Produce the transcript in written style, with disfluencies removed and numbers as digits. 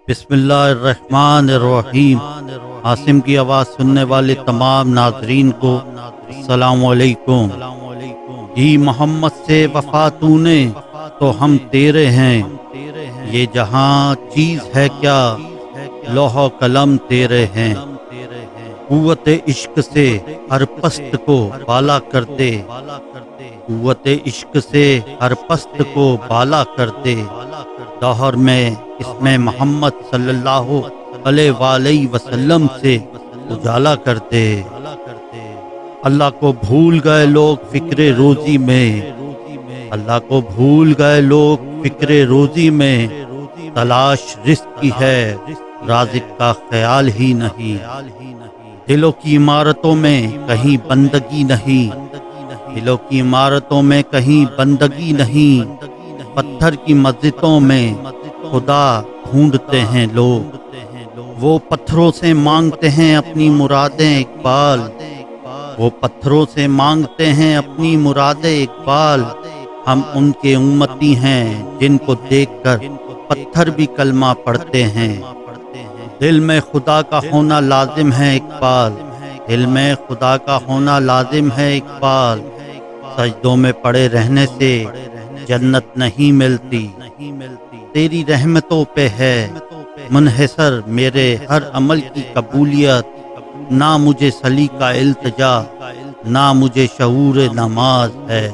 بسم اللہ الرحمن الرحیم۔ عاصم کی آواز سننے والے تمام ناظرین کو السلام علیکم۔ جی محمد سے وفا تو نے تو ہم تیرے ہیں، یہ جہاں چیز ہے کیا لوح و قلم تیرے ہیں۔ قوت عشق سے ہر پست کو بالا کر دے، قوت عشق سے ہر پست کو بالا کر دے، دہر میں اس میں محمد صلی اللہ علیہ وآلہ وسلم سے اجالا کر دے۔ اللہ کو بھول گئے لوگ فکر روزی میں، اللہ کو بھول گئے لوگ فکر روزی میں، تلاش رزق کی ہے رازق کا خیال ہی نہیں۔ دلوں کی عمارتوں میں کہیں بندگی نہیں، دلوں کی عمارتوں میں کہیں بندگی نہیں، پتھر کی مسجدوں میں خدا ڈھونڈتے ہیں لوگ، وہ پتھروں سے مانگتے ہیں اپنی مرادیں اقبال، وہ پتھروں سے مانگتے ہیں اپنی مرادیں اقبال، ہم ان کے امتی ہیں جن کو دیکھ کر پتھر بھی کلمہ پڑھتے ہیں۔ دل میں خدا کا ہونا لازم ہے اقبال، دل میں خدا کا ہونا لازم ہے اقبال، سجدوں میں پڑے رہنے سے جنت نہیں ملتی، تیری رحمتوں پہ ہے منحصر میرے ہر عمل کی قبولیت، نہ مجھے سلیقہ التجا نہ مجھے شعور نماز ہے۔